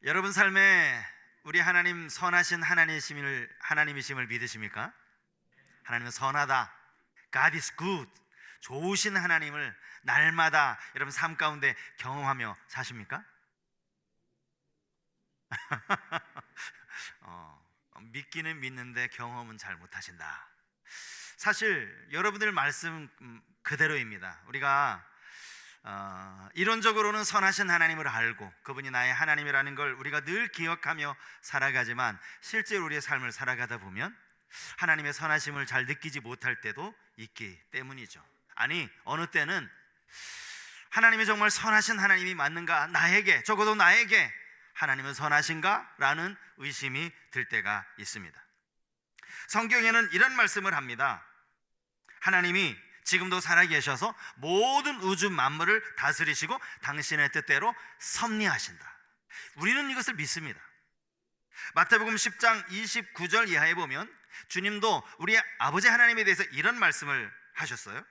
여러분 삶에 우리 하나님 선하신 하나님이심을 믿으십니까? 하나님은 선하다. God is good. 좋으신 하나님을 날마다 여러분 삶 가운데 경험하며 사십니까? 믿기는 믿는데 경험은 잘 못하신다. 사실 여러분들 말씀 그대로입니다. 우리가 이론적으로는 선하신 하나님을 알고 그분이 나의 하나님이라는 걸 우리가 늘 기억하며 살아가지만 실제로 우리의 삶을 살아가다 보면 하나님의 선하심을 잘 느끼지 못할 때도 있기 때문이죠. 아니, 어느 때는 하나님이 정말 선하신 하나님이 맞는가? 적어도 나에게 하나님은 선하신가? 라는 의심이 들 때가 있습니다. 성경에는 이런 말씀을 합니다. 하나님이 지금도 살아계셔서 모든 우주 만물을 다스리시고 당신의 뜻대로 섭리하신다. 우리는 이것을 믿습니다. 마태복음 10장 29절 이하에 보면 주님도 우리 아버지 하나님에 대해서 이런 말씀을 하셨어요.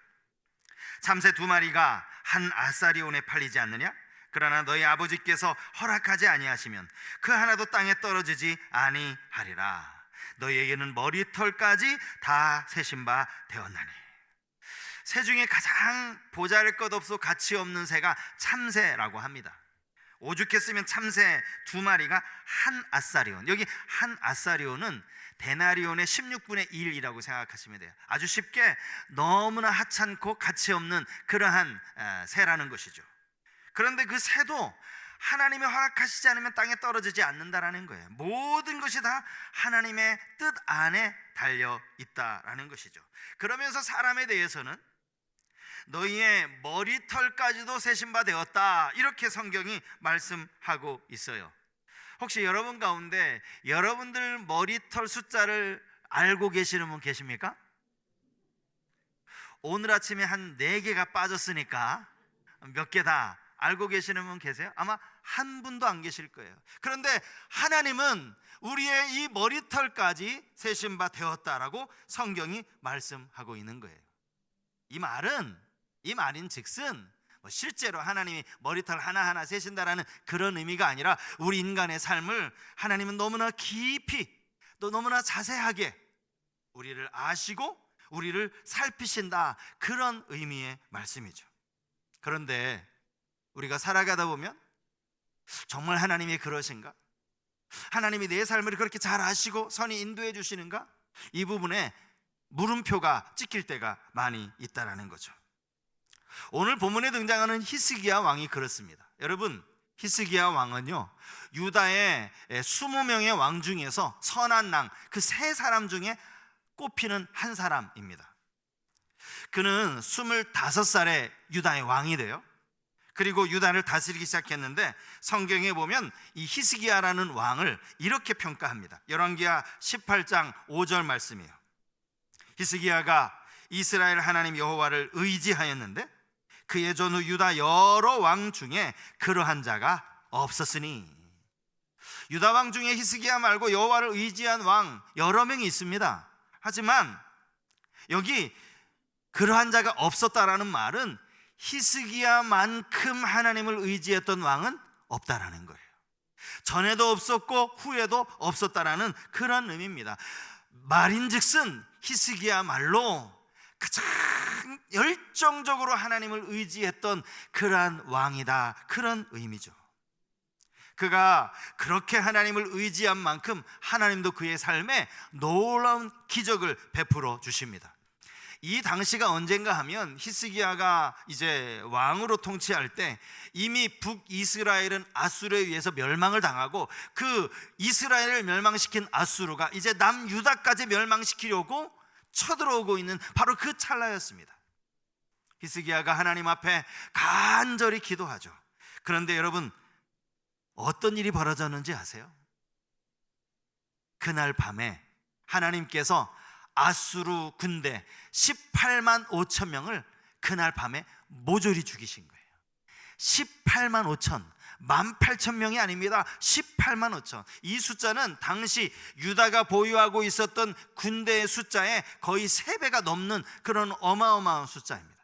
참새 2마리가 한 아사리온에 팔리지 않느냐? 그러나 너희 아버지께서 허락하지 아니하시면 그 하나도 땅에 떨어지지 아니하리라. 너희에게는 머리털까지 다 세신 바 되었나니. 새 중에 가장 보잘것없어 가치 없는 새가 참새라고 합니다. 오죽했으면 참새 2마리가 한 아사리온. 여기 한 아사리온은 데나리온의 16분의 1이라고 생각하시면 돼요. 아주 쉽게 너무나 하찮고 가치 없는 그러한 새라는 것이죠. 그런데 그 새도 하나님이 허락하시지 않으면 땅에 떨어지지 않는다라는 거예요. 모든 것이 다 하나님의 뜻 안에 달려 있다라는 것이죠. 그러면서 사람에 대해서는 너희의 머리털까지도 세신 바 되었다, 이렇게 성경이 말씀하고 있어요. 혹시 여러분 가운데 여러분들 머리털 숫자를 알고 계시는 분 계십니까? 오늘 아침에 한 4개가 빠졌으니까 몇 개 다 알고 계시는 분 계세요? 아마 한 분도 안 계실 거예요. 그런데 하나님은 우리의 이 머리털까지 세신 바 되었다라고 성경이 말씀하고 있는 거예요. 이 말인 즉슨 실제로 하나님이 머리털 하나하나 세신다라는 그런 의미가 아니라 우리 인간의 삶을 하나님은 너무나 깊이 또 너무나 자세하게 우리를 아시고 우리를 살피신다, 그런 의미의 말씀이죠. 그런데 우리가 살아가다 보면 정말 하나님이 그러신가? 하나님이 내 삶을 그렇게 잘 아시고 선히 인도해 주시는가? 이 부분에 물음표가 찍힐 때가 많이 있다라는 거죠. 오늘 본문에 등장하는 히스기야 왕이 그렇습니다. 여러분, 히스기야 왕은요, 유다의 20명의 왕 중에서 선한 낭, 그 3사람 중에 꼽히는 한 사람입니다. 그는 25살에 유다의 왕이 돼요. 그리고 유다를 다스리기 시작했는데 성경에 보면 이 히스기야라는 왕을 이렇게 평가합니다. 열왕기하 18장 5절 말씀이에요. 히스기야가 이스라엘 하나님 여호와를 의지하였는데 그의 전후 유다 여러 왕 중에 그러한 자가 없었으니. 유다 왕 중에 히스기야 말고 여호와를 의지한 왕 여러 명이 있습니다. 하지만 여기 그러한 자가 없었다라는 말은 히스기야만큼 하나님을 의지했던 왕은 없다라는 거예요. 전에도 없었고 후에도 없었다라는 그런 의미입니다. 말인즉슨 히스기야말로 가장 열정적으로 하나님을 의지했던 그러한 왕이다, 그런 의미죠. 그가 그렇게 하나님을 의지한 만큼 하나님도 그의 삶에 놀라운 기적을 베풀어 주십니다. 이 당시가 언젠가 하면 히스기야가 이제 왕으로 통치할 때 이미 북이스라엘은 아수르에 의해서 멸망을 당하고 그 이스라엘을 멸망시킨 아수르가 이제 남유다까지 멸망시키려고 쳐들어오고 있는 바로 그 찰나였습니다. 히스기야가 하나님 앞에 간절히 기도하죠. 그런데 여러분, 어떤 일이 벌어졌는지 아세요? 그날 밤에 하나님께서 아수르 군대 18만 5천 명을 그날 밤에 모조리 죽이신 거예요. 18만 5천, 18,000명이 아닙니다. 18만 5천. 이 숫자는 당시 유다가 보유하고 있었던 군대의 숫자의 거의 3배가 넘는 그런 어마어마한 숫자입니다.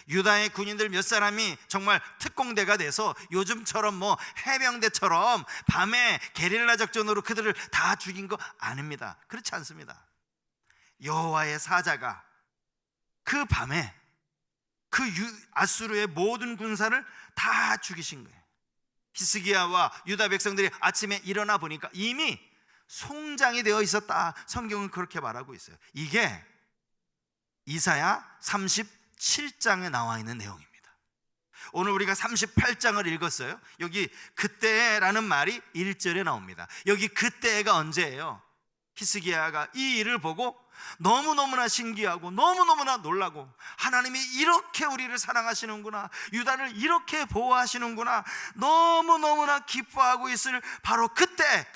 유다의 군인들 몇 사람이 정말 특공대가 돼서 요즘처럼 뭐 해병대처럼 밤에 게릴라 작전으로 그들을 다 죽인 거 아닙니다. 그렇지 않습니다. 여호와의 사자가 그 밤에 그 아수르의 모든 군사를 다 죽이신 거예요. 히스기야와 유다 백성들이 아침에 일어나 보니까 이미 송장이 되어 있었다. 성경은 그렇게 말하고 있어요. 이게 이사야 37장에 나와 있는 내용입니다. 오늘 우리가 38장을 읽었어요. 여기 그때라는 말이 1절에 나옵니다. 여기 그때가 언제예요? 히스기야가 이 일을 보고 너무너무나 신기하고 너무너무나 놀라고, 하나님이 이렇게 우리를 사랑하시는구나, 유다를 이렇게 보호하시는구나, 너무너무나 기뻐하고 있을 바로 그때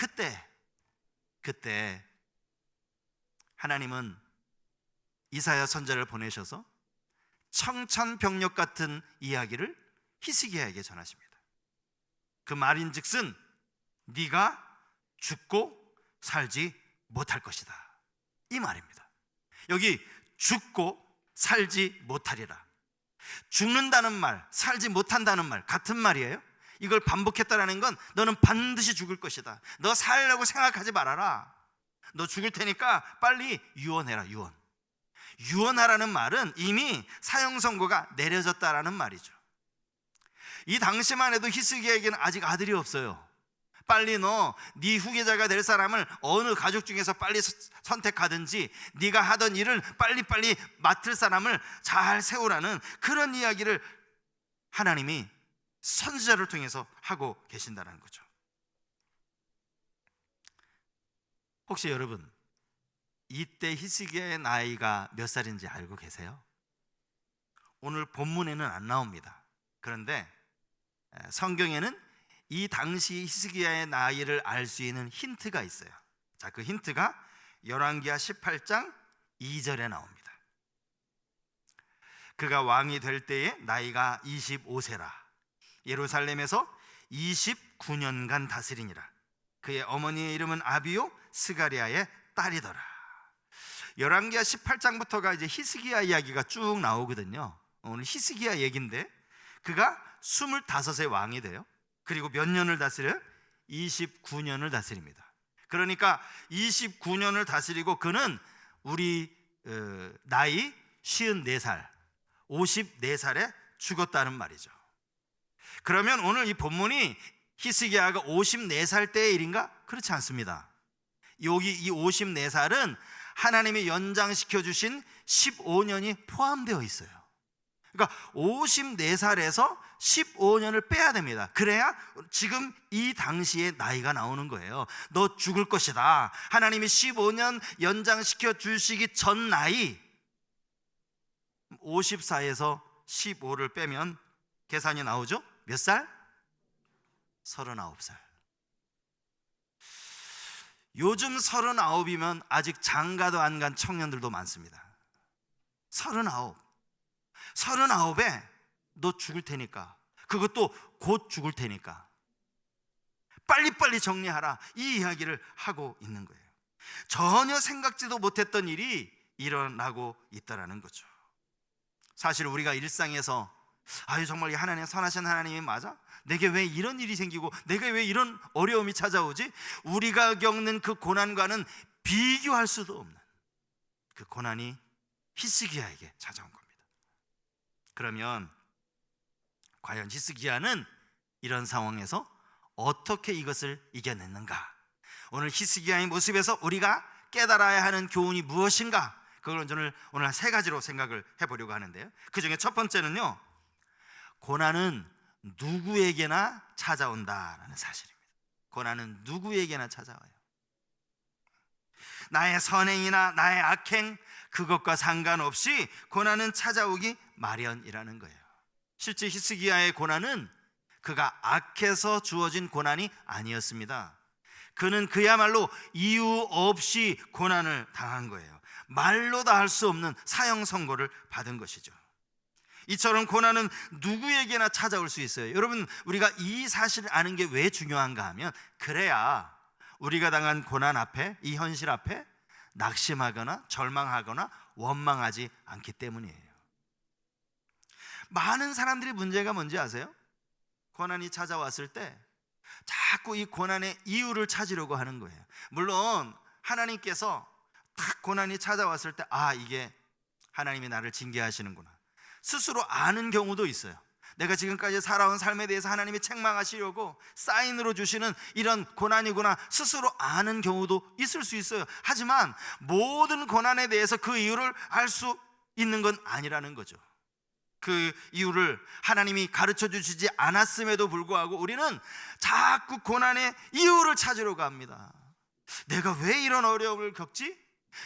하나님은 이사야 선지자를 보내셔서 청천벽력 같은 이야기를 히스기야에게 전하십니다. 그 말인즉슨 네가 죽고 살지 못할 것이다, 이 말입니다. 여기 죽고 살지 못하리라, 죽는다는 말, 살지 못한다는 말 같은 말이에요. 이걸 반복했다라는 건 너는 반드시 죽을 것이다, 너 살려고 생각하지 말아라, 너 죽을 테니까 빨리 유언해라. 유언하라는 말은 이미 사형 선고가 내려졌다라는 말이죠. 이 당시만 해도 히스기야에게는 아직 아들이 없어요. 빨리 네 후계자가 될 사람을 어느 가족 중에서 빨리 선택하든지 네가 하던 일을 빨리빨리 맡을 사람을 잘 세우라는 그런 이야기를 하나님이 선지자를 통해서 하고 계신다는 거죠. 혹시 여러분 이때 히스기야의 나이가 몇 살인지 알고 계세요? 오늘 본문에는 안 나옵니다. 그런데 성경에는 이 당시 히스기야의 나이를 알 수 있는 힌트가 있어요. 자, 그 힌트가 열왕기하 18장 2절에 나옵니다. 그가 왕이 될 때에 나이가 25세라. 예루살렘에서 29년간 다스리니라. 그의 어머니의 이름은 아비요 스가리아의 딸이더라. 열왕기하 18장부터가 이제 히스기야 이야기가 쭉 나오거든요. 오늘 히스기야 얘기인데 그가 25세 왕이 돼요. 그리고 몇 년을 다스려요? 29년을 다스립니다. 그러니까 29년을 다스리고 그는 우리 나이 54살, 54살에 죽었다는 말이죠. 그러면 오늘 이 본문이 히스기야가 54살 때의 일인가? 그렇지 않습니다. 여기 이 54살은 하나님이 연장시켜 주신 15년이 포함되어 있어요. 그러니까 54살에서 15년을 빼야 됩니다. 그래야 지금 이 당시의 나이가 나오는 거예요. 너 죽을 것이다, 하나님이 15년 연장시켜 주시기 전 나이 54에서 15를 빼면 계산이 나오죠? 몇 살? 39살. 요즘 39이면 아직 장가도 안 간 청년들도 많습니다. 39에 너 죽을 테니까, 그것도 곧 죽을 테니까 빨리빨리 정리하라, 이 이야기를 하고 있는 거예요. 전혀 생각지도 못했던 일이 일어나고 있다라는 거죠. 사실 우리가 일상에서 정말 이 하나님 선하신 하나님이 맞아? 내게 왜 이런 일이 생기고 내게 왜 이런 어려움이 찾아오지? 우리가 겪는 그 고난과는 비교할 수도 없는 그 고난이 히스기야에게 찾아온 겁니다. 그러면 과연 히스기야는 이런 상황에서 어떻게 이것을 이겨냈는가? 오늘 히스기야의 모습에서 우리가 깨달아야 하는 교훈이 무엇인가? 그걸 오늘 세 가지로 생각을 해보려고 하는데요. 그 중에 첫 번째는요, 고난은 누구에게나 찾아온다라는 사실입니다. 고난은 누구에게나 찾아와요. 나의 선행이나 나의 악행, 그것과 상관없이 고난은 찾아오기 마련이라는 거예요. 실제 히스기야의 고난은 그가 악해서 주어진 고난이 아니었습니다. 그는 그야말로 이유 없이 고난을 당한 거예요. 말로 다 할 수 없는 사형 선고를 받은 것이죠. 이처럼 고난은 누구에게나 찾아올 수 있어요. 여러분, 우리가 이 사실을 아는 게 왜 중요한가 하면, 그래야 우리가 당한 고난 앞에, 이 현실 앞에 낙심하거나 절망하거나 원망하지 않기 때문이에요. 많은 사람들이 문제가 뭔지 아세요? 고난이 찾아왔을 때 자꾸 이 고난의 이유를 찾으려고 하는 거예요. 물론 하나님께서 딱 고난이 찾아왔을 때 이게 하나님이 나를 징계하시는구나 스스로 아는 경우도 있어요. 내가 지금까지 살아온 삶에 대해서 하나님이 책망하시려고 사인으로 주시는 이런 고난이구나 스스로 아는 경우도 있을 수 있어요. 하지만 모든 고난에 대해서 그 이유를 알 수 있는 건 아니라는 거죠. 그 이유를 하나님이 가르쳐 주시지 않았음에도 불구하고 우리는 자꾸 고난의 이유를 찾으려고 합니다. 내가 왜 이런 어려움을 겪지?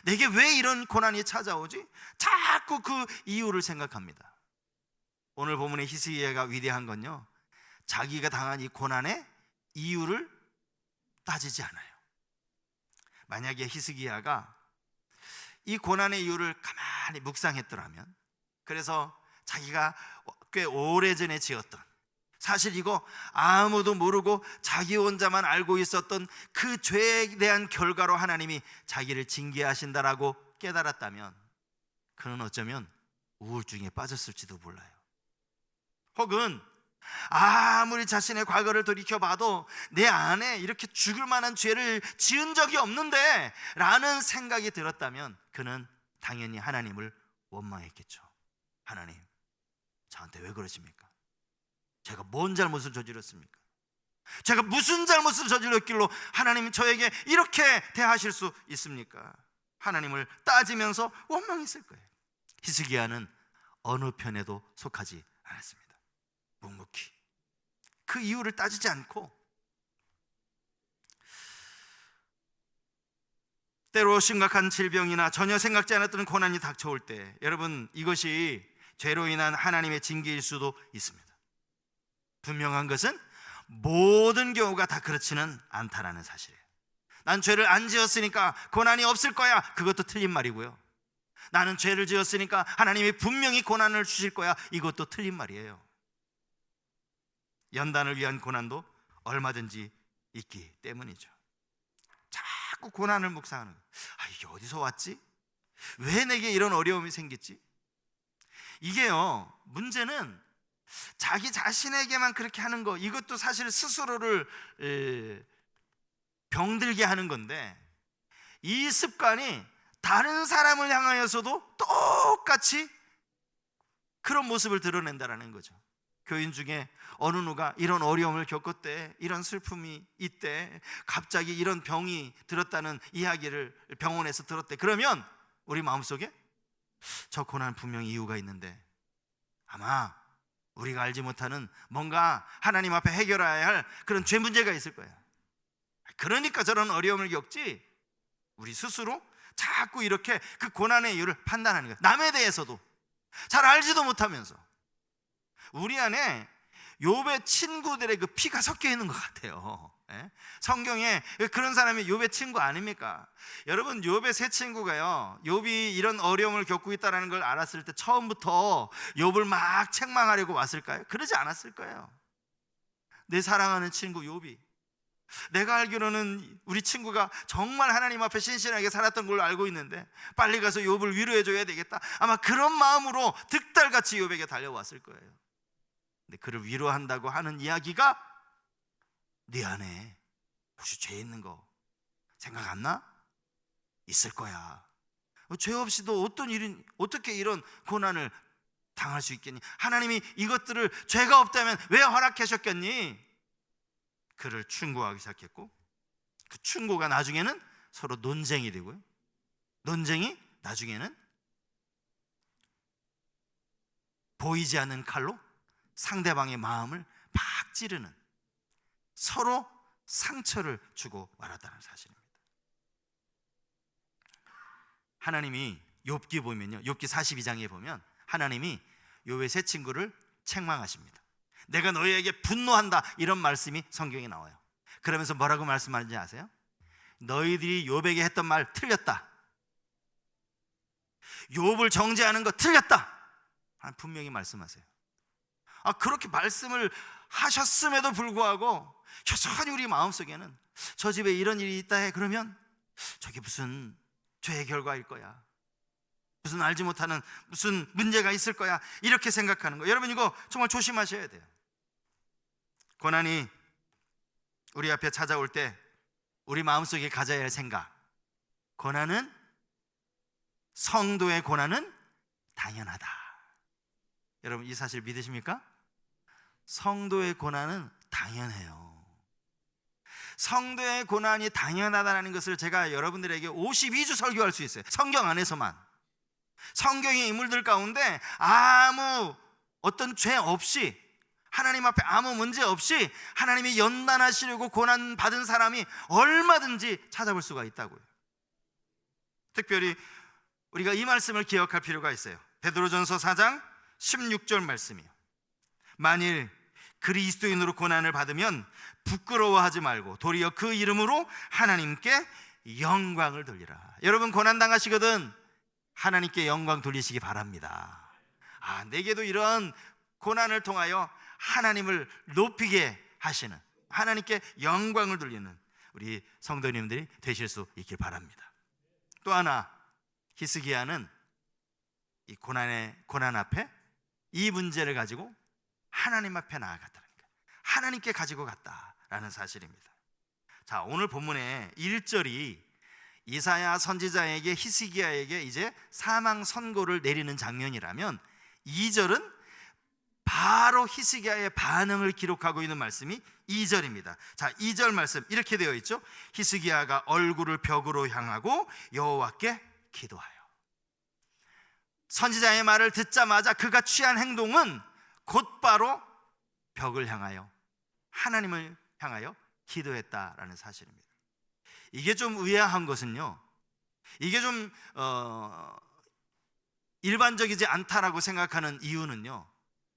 내게 왜 이런 고난이 찾아오지? 자꾸 그 이유를 생각합니다. 오늘 본문의 히스기야가 위대한 건요, 자기가 당한 이 고난의 이유를 따지지 않아요. 만약에 히스기야가 이 고난의 이유를 가만히 묵상했더라면, 그래서 자기가 꽤 오래전에 지었던, 사실 이거 아무도 모르고 자기 혼자만 알고 있었던 그 죄에 대한 결과로 하나님이 자기를 징계하신다라고 깨달았다면 그는 어쩌면 우울증에 빠졌을지도 몰라요. 혹은 아무리 자신의 과거를 돌이켜봐도 내 안에 이렇게 죽을 만한 죄를 지은 적이 없는데 라는 생각이 들었다면 그는 당연히 하나님을 원망했겠죠. 하나님, 저한테 왜 그러십니까? 제가 뭔 잘못을 저질렀습니까? 제가 무슨 잘못을 저질렀길로 하나님이 저에게 이렇게 대하실 수 있습니까? 하나님을 따지면서 원망했을 거예요. 히스기야는 어느 편에도 속하지 않았습니다. 묵묵히 그 이유를 따지지 않고, 때로 심각한 질병이나 전혀 생각지 않았던 고난이 닥쳐올 때, 여러분, 이것이 죄로 인한 하나님의 징계일 수도 있습니다. 분명한 것은 모든 경우가 다 그렇지는 않다라는 사실이에요. 난 죄를 안 지었으니까 고난이 없을 거야, 그것도 틀린 말이고요. 나는 죄를 지었으니까 하나님이 분명히 고난을 주실 거야, 이것도 틀린 말이에요. 연단을 위한 고난도 얼마든지 있기 때문이죠. 자꾸 고난을 묵상하는 거예요. 이게 어디서 왔지? 왜 내게 이런 어려움이 생겼지? 이게요, 문제는 자기 자신에게만 그렇게 하는 거, 이것도 사실 스스로를 병들게 하는 건데, 이 습관이 다른 사람을 향하여서도 똑같이 그런 모습을 드러낸다는 거죠. 교인 중에 어느 누가 이런 어려움을 겪었대, 이런 슬픔이 있대, 갑자기 이런 병이 들었다는 이야기를 병원에서 들었대. 그러면 우리 마음속에 저 고난 분명히 이유가 있는데 아마 우리가 알지 못하는 뭔가 하나님 앞에 해결해야 할 그런 죄 문제가 있을 거야. 그러니까 저런 어려움을 겪지, 우리 스스로 자꾸 이렇게 그 고난의 이유를 판단하는 거야. 남에 대해서도 잘 알지도 못하면서. 우리 안에 욥의 친구들의 그 피가 섞여 있는 것 같아요. 성경에 그런 사람이 욥의 친구 아닙니까? 여러분, 욥의 세 친구가요, 욥이 이런 어려움을 겪고 있다는 걸 알았을 때 처음부터 욥을 막 책망하려고 왔을까요? 그러지 않았을 거예요. 내 사랑하는 친구 욥이, 내가 알기로는 우리 친구가 정말 하나님 앞에 신실하게 살았던 걸로 알고 있는데 빨리 가서 욥을 위로해줘야 되겠다, 아마 그런 마음으로 득달같이 욥에게 달려왔을 거예요. 근데 그를 위로한다고 하는 이야기가 네 안에 혹시 죄 있는 거 생각 안 나? 있을 거야. 죄 없이도 어떻게 이런 고난을 당할 수 있겠니? 하나님이 이것들을 죄가 없다면 왜 허락하셨겠니? 그를 충고하기 시작했고, 그 충고가 나중에는 서로 논쟁이 되고요, 논쟁이 나중에는 보이지 않는 칼로 상대방의 마음을 막 찌르는, 서로 상처를 주고 말았다는 사실입니다. 하나님이 욥기 보면요, 욥기 42장에 보면 하나님이 욥의 세 친구를 책망하십니다. 내가 너희에게 분노한다, 이런 말씀이 성경에 나와요. 그러면서 뭐라고 말씀하는지 아세요? 너희들이 욥에게 했던 말 틀렸다, 욥을 정죄하는 거 틀렸다, 분명히 말씀하세요. 그렇게 말씀을 하셨음에도 불구하고 여전히 우리 마음속에는 저 집에 이런 일이 있다 해, 그러면 저게 무슨 죄의 결과일 거야, 무슨 알지 못하는 무슨 문제가 있을 거야, 이렇게 생각하는 거. 여러분, 이거 정말 조심하셔야 돼요. 고난이 우리 앞에 찾아올 때 우리 마음속에 가져야 할 생각, 고난은, 성도의 고난은 당연하다. 여러분, 이 사실 믿으십니까? 성도의 고난은 당연해요. 성도의 고난이 당연하다는 것을 제가 여러분들에게 52주 설교할 수 있어요. 성경 안에서만. 성경의 인물들 가운데 아무 어떤 죄 없이, 하나님 앞에 아무 문제 없이 하나님이 연단하시려고 고난 받은 사람이 얼마든지 찾아볼 수가 있다고요. 특별히 우리가 이 말씀을 기억할 필요가 있어요. 베드로전서 4장 16절 말씀이요. 만일 그리스도인으로 고난을 받으면 부끄러워하지 말고 도리어 그 이름으로 하나님께 영광을 돌리라. 여러분, 고난 당하시거든 하나님께 영광 돌리시기 바랍니다. 내게도 이런 고난을 통하여 하나님을 높이게 하시는, 하나님께 영광을 돌리는 우리 성도님들이 되실 수 있길 바랍니다. 또 하나, 히스기야는 이 고난 앞에 이 문제를 가지고 하나님 앞에 나아갔다는 거예요. 하나님께 가지고 갔다라는 사실입니다. 자, 오늘 본문의 1절이 이사야 선지자에게, 히스기야에게 이제 사망 선고를 내리는 장면이라면, 2절은 바로 히스기야의 반응을 기록하고 있는 말씀이 2절입니다. 자, 2절 말씀 이렇게 되어 있죠. 히스기야가 얼굴을 벽으로 향하고 여호와께 기도하여. 선지자의 말을 듣자마자 그가 취한 행동은 곧바로 벽을 향하여, 하나님을 향하여 기도했다라는 사실입니다. 이게 좀 의아한 것은요, 이게 좀 일반적이지 않다라고 생각하는 이유는요,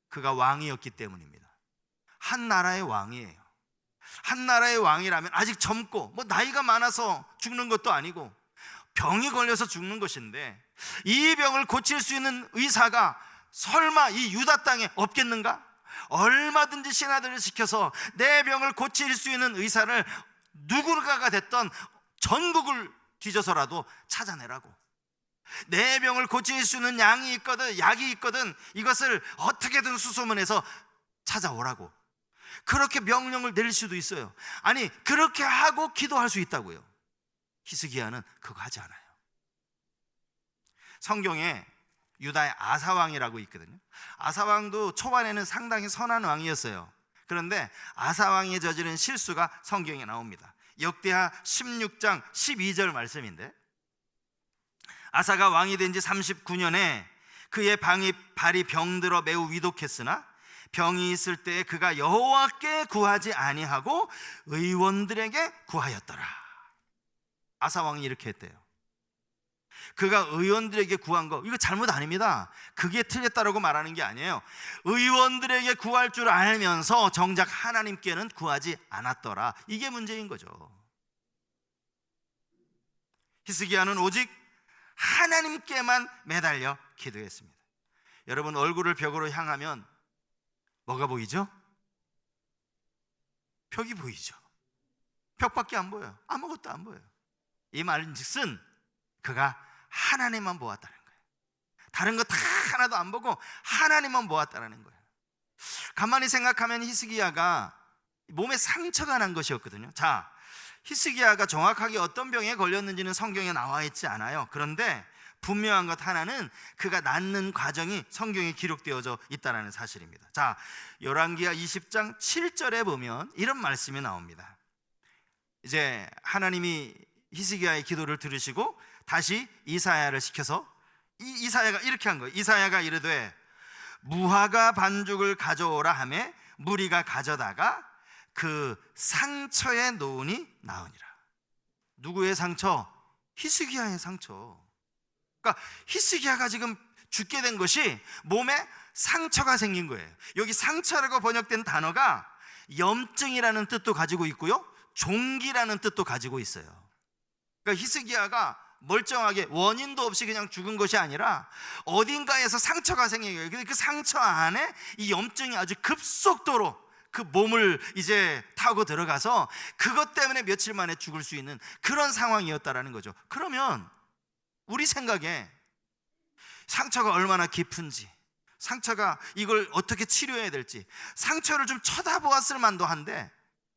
그가 왕이었기 때문입니다. 한 나라의 왕이에요. 한 나라의 왕이라면 아직 젊고 뭐 나이가 많아서 죽는 것도 아니고 병이 걸려서 죽는 것인데, 이 병을 고칠 수 있는 의사가 설마 이 유다 땅에 없겠는가? 얼마든지 신하들을 시켜서 내 병을 고칠 수 있는 의사를 누구가 됐던 전국을 뒤져서라도 찾아내라고, 내 병을 고칠 수 있는 약이 있거든 이것을 어떻게든 수소문해서 찾아오라고, 그렇게 명령을 내릴 수도 있어요. 아니, 그렇게 하고 기도할 수 있다고요. 히스기야는 그거 하지 않아요. 성경에 유다의 아사왕이라고 있거든요. 아사왕도 초반에는 상당히 선한 왕이었어요. 그런데 아사왕이 저지른 실수가 성경에 나옵니다. 역대하 16장 12절 말씀인데, 아사가 왕이 된 지 39년에 그의 발이 병들어 매우 위독했으나 병이 있을 때에 그가 여호와께 구하지 아니하고 의원들에게 구하였더라. 아사왕이 이렇게 했대요. 그가 의원들에게 구한 거, 이거 잘못 아닙니다. 그게 틀렸다라고 말하는 게 아니에요. 의원들에게 구할 줄 알면서 정작 하나님께는 구하지 않았더라. 이게 문제인 거죠. 히스기야는 오직 하나님께만 매달려 기도했습니다. 여러분, 얼굴을 벽으로 향하면 뭐가 보이죠? 벽이 보이죠. 벽밖에 안 보여요. 아무것도 안 보여요. 이 말인즉슨 그가 하나님만 보았다는 거예요. 다른 거 다 하나도 안 보고 하나님만 보았다는 거예요. 가만히 생각하면 히스기야가 몸에 상처가 난 것이었거든요. 자, 히스기야가 정확하게 어떤 병에 걸렸는지는 성경에 나와 있지 않아요. 그런데 분명한 것 하나는 그가 낫는 과정이 성경에 기록되어져 있다는 사실입니다. 자, 열왕기하 20장 7절에 보면 이런 말씀이 나옵니다. 이제 하나님이 히스기야의 기도를 들으시고 다시 이사야를 시켜서, 이사야가 이렇게 한 거예요. 이사야가 이르되 무화과 반죽을 가져오라 하매 무리가 가져다가 그 상처에 놓으니 나으니라. 누구의 상처? 히스기야의 상처. 그러니까 히스기야가 지금 죽게 된 것이 몸에 상처가 생긴 거예요. 여기 상처라고 번역된 단어가 염증이라는 뜻도 가지고 있고요, 종기라는 뜻도 가지고 있어요. 그러니까 히스기야가 멀쩡하게 원인도 없이 그냥 죽은 것이 아니라 어딘가에서 상처가 생긴 거예요. 근데 그 상처 안에 이 염증이 아주 급속도로 그 몸을 이제 타고 들어가서 그것 때문에 며칠 만에 죽을 수 있는 그런 상황이었다라는 거죠. 그러면 우리 생각에 상처가 얼마나 깊은지, 상처가 이걸 어떻게 치료해야 될지, 상처를 좀 쳐다보았을 만도 한데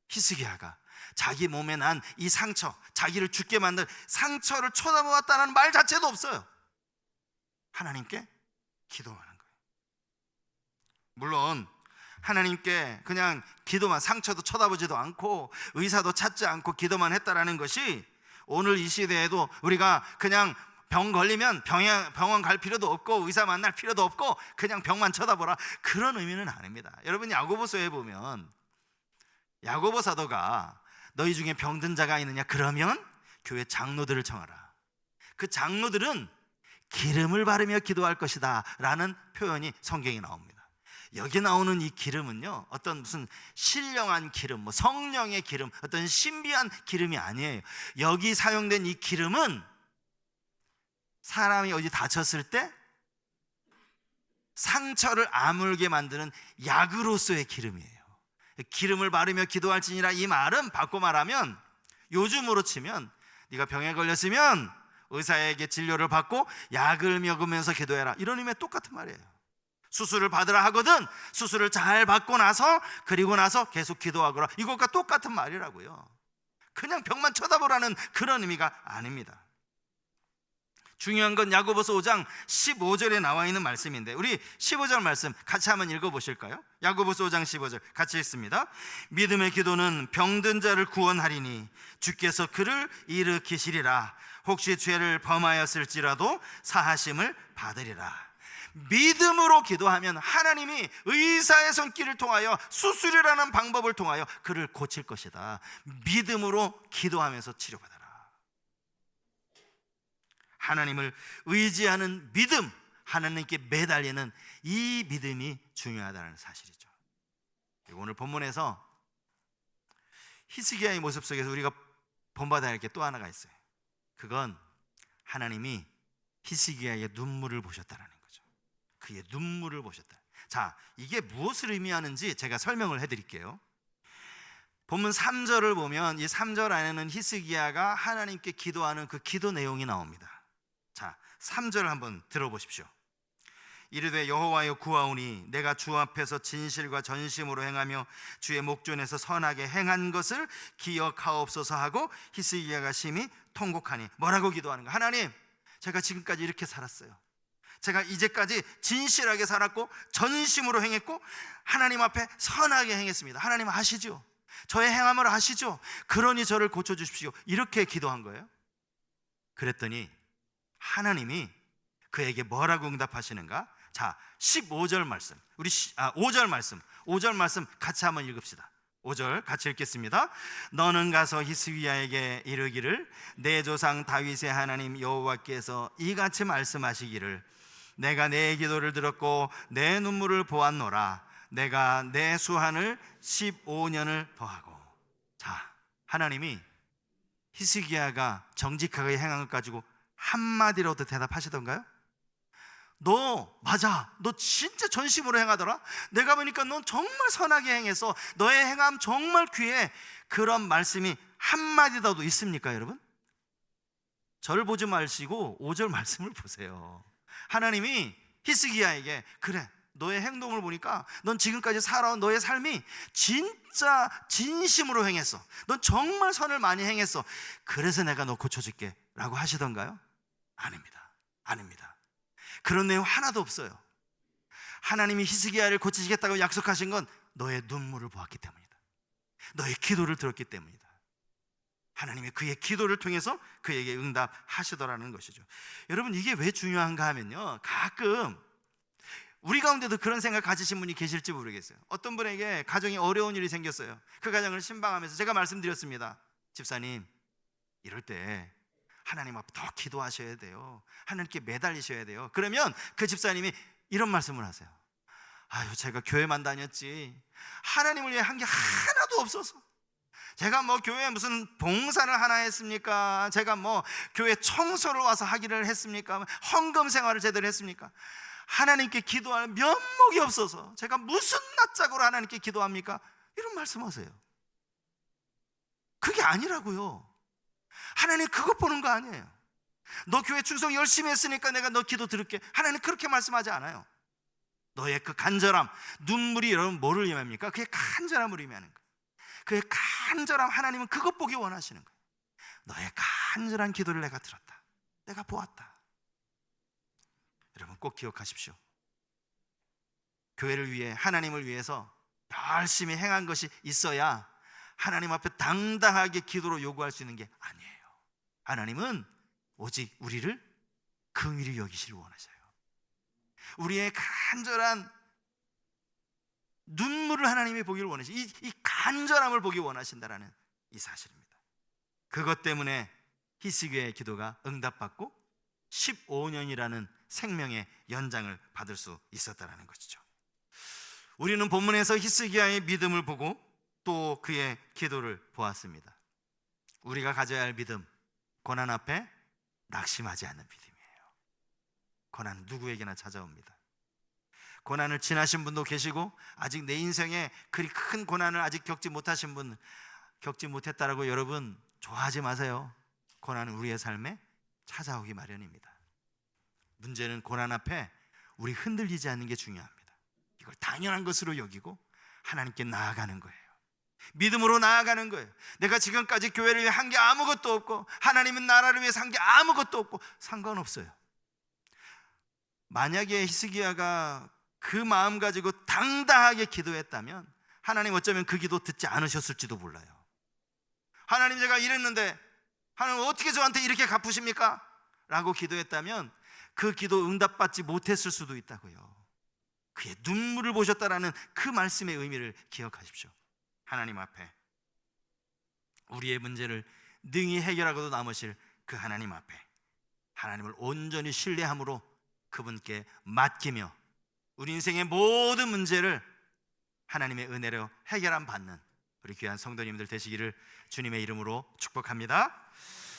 히스기야가 자기 몸에 난 이 상처, 자기를 죽게 만든 상처를 쳐다보았다는 말 자체도 없어요. 하나님께 기도하는 거예요. 물론 하나님께 그냥 기도만, 상처도 쳐다보지도 않고 의사도 찾지 않고 기도만 했다라는 것이 오늘 이 시대에도 우리가 그냥 병 걸리면 병원 갈 필요도 없고 의사 만날 필요도 없고 그냥 병만 쳐다보라, 그런 의미는 아닙니다. 여러분, 야고보서에 보면 야고보 사도가 너희 중에 병든 자가 있느냐, 그러면 교회 장로들을 청하라. 그 장로들은 기름을 바르며 기도할 것이다 라는 표현이 성경에 나옵니다. 여기 나오는 이 기름은요, 어떤 무슨 신령한 기름, 뭐 성령의 기름, 어떤 신비한 기름이 아니에요. 여기 사용된 이 기름은 사람이 어디 다쳤을 때 상처를 아물게 만드는 약으로서의 기름이에요. 기름을 바르며 기도할지니라, 이 말은 바꿔 말하면, 요즘으로 치면 네가 병에 걸렸으면 의사에게 진료를 받고 약을 먹으면서 기도해라, 이런 의미의 똑같은 말이에요. 수술을 받으라 하거든 수술을 잘 받고 나서, 그리고 나서 계속 기도하거라, 이것과 똑같은 말이라고요. 그냥 병만 쳐다보라는 그런 의미가 아닙니다. 중요한 건 야고보서 5장 15절에 나와 있는 말씀인데, 우리 15절 말씀 같이 한번 읽어보실까요? 야고보서 5장 15절 같이 읽습니다. 믿음의 기도는 병든 자를 구원하리니 주께서 그를 일으키시리라. 혹시 죄를 범하였을지라도 사하심을 받으리라. 믿음으로 기도하면 하나님이 의사의 손길을 통하여, 수술이라는 방법을 통하여 그를 고칠 것이다. 믿음으로 기도하면서 치료받아라. 하나님을 의지하는 믿음, 하나님께 매달리는 이 믿음이 중요하다는 사실이죠. 그리고 오늘 본문에서 히스기야의 모습 속에서 우리가 본받아야 할 게 또 하나가 있어요. 그건 하나님이 히스기야의 눈물을 보셨다라는 거죠. 그의 눈물을 보셨다. 자, 이게 무엇을 의미하는지 제가 설명을 해드릴게요. 본문 3절을 보면 이 3절 안에는 히스기야가 하나님께 기도하는 그 기도 내용이 나옵니다. 자, 3절 한번 들어보십시오. 이르되 여호와여 구하오니 내가 주 앞에서 진실과 전심으로 행하며 주의 목전에서 선하게 행한 것을 기억하옵소서 하고 히스기야가 심히 통곡하니, 뭐라고 기도하는가? 하나님, 제가 지금까지 이렇게 살았어요. 제가 이제까지 진실하게 살았고 전심으로 행했고 하나님 앞에 선하게 행했습니다. 하나님 아시죠? 저의 행함을 아시죠? 그러니 저를 고쳐주십시오. 이렇게 기도한 거예요. 그랬더니 하나님이 그에게 뭐라고 응답하시는가? 자, 15절 말씀, 우리 5절 말씀 같이 한번 읽읍시다. 5절 같이 읽겠습니다. 너는 가서 히스기야에게 이르기를 내 조상 다윗의 하나님 여호와께서 이같이 말씀하시기를 내가 내 기도를 들었고 내 눈물을 보았노라. 내가 내 수한을 15년을 더하고. 자, 하나님이 히스기야가 정직하게 행한 것 가지고 한마디로도 대답하시던가요? 너 맞아, 너 진짜 전심으로 행하더라. 내가 보니까 넌 정말 선하게 행해서 너의 행함 정말 귀해. 그런 말씀이 한마디라도 있습니까, 여러분? 저를 보지 마시고 5절 말씀을 보세요. 하나님이 히스기야에게 그래, 너의 행동을 보니까 넌 지금까지 살아온 너의 삶이 진짜 진심으로 행했어. 넌 정말 선을 많이 행했어. 그래서 내가 너 고쳐줄게 라고 하시던가요? 아닙니다. 아닙니다. 그런 내용 하나도 없어요. 하나님이 히스기야를 고치시겠다고 약속하신 건 너의 눈물을 보았기 때문이다. 너의 기도를 들었기 때문이다. 하나님이 그의 기도를 통해서 그에게 응답하시더라는 것이죠. 여러분, 이게 왜 중요한가 하면요, 가끔 우리 가운데도 그런 생각 가지신 분이 계실지 모르겠어요. 어떤 분에게 가정에 어려운 일이 생겼어요. 그 가정을 신방하면서 제가 말씀드렸습니다. 집사님, 이럴 때 하나님 앞에 더 기도하셔야 돼요. 하나님께 매달리셔야 돼요. 그러면 그 집사님이 이런 말씀을 하세요. 아유, 제가 교회만 다녔지 하나님을 위해 한 게 하나도 없어서, 제가 뭐 교회에 무슨 봉사를 하나 했습니까? 제가 뭐 교회 청소를 와서 하기를 했습니까? 헌금 생활을 제대로 했습니까? 하나님께 기도할 면목이 없어서 제가 무슨 낯짝으로 하나님께 기도합니까? 이런 말씀하세요. 그게 아니라고요. 하나님 그것 보는 거 아니에요. 너 교회 충성 열심히 했으니까 내가 너 기도 들을게. 하나님 그렇게 말씀하지 않아요. 너의 그 간절함, 눈물이 여러분 뭐를 의미합니까? 그의 간절함을 의미하는 거예요. 그의 간절함, 하나님은 그것 보기 원하시는 거예요. 너의 간절한 기도를 내가 들었다, 내가 보았다. 여러분 꼭 기억하십시오. 교회를 위해, 하나님을 위해서 열심히 행한 것이 있어야 하나님 앞에 당당하게 기도로 요구할 수 있는 게 아니에요. 하나님은 오직 우리를 긍휼히 여기시길 원하셔요. 우리의 간절한 눈물을 하나님이 보기를 원하시고 이 간절함을 보기 원하신다라는 이 사실입니다. 그것 때문에 히스기야의 기도가 응답받고 15년이라는 생명의 연장을 받을 수 있었다라는 것이죠. 우리는 본문에서 히스기야의 믿음을 보고 또 그의 기도를 보았습니다. 우리가 가져야 할 믿음, 고난 앞에 낙심하지 않는 믿음이에요. 고난은 누구에게나 찾아옵니다. 고난을 지나신 분도 계시고 아직 내 인생에 그리 큰 고난을 아직 겪지 못하신 분, 겪지 못했다라고 여러분 좋아하지 마세요. 고난은 우리의 삶에 찾아오기 마련입니다. 문제는 고난 앞에 우리 흔들리지 않는 게 중요합니다. 이걸 당연한 것으로 여기고 하나님께 나아가는 거예요. 믿음으로 나아가는 거예요. 내가 지금까지 교회를 위해 한 게 아무것도 없고 하나님은 나라를 위해서 한 게 아무것도 없고 상관없어요. 만약에 히스기야가 그 마음 가지고 당당하게 기도했다면 하나님 어쩌면 그 기도 듣지 않으셨을지도 몰라요. 하나님 제가 이랬는데 하나님 어떻게 저한테 이렇게 갚으십니까? 라고 기도했다면 그 기도 응답받지 못했을 수도 있다고요. 그의 눈물을 보셨다라는 그 말씀의 의미를 기억하십시오. 하나님 앞에 우리의 문제를 능히 해결하고도 남으실 그 하나님 앞에 하나님을 온전히 신뢰함으로 그분께 맡기며 우리 인생의 모든 문제를 하나님의 은혜로 해결함 받는 우리 귀한 성도님들 되시기를 주님의 이름으로 축복합니다.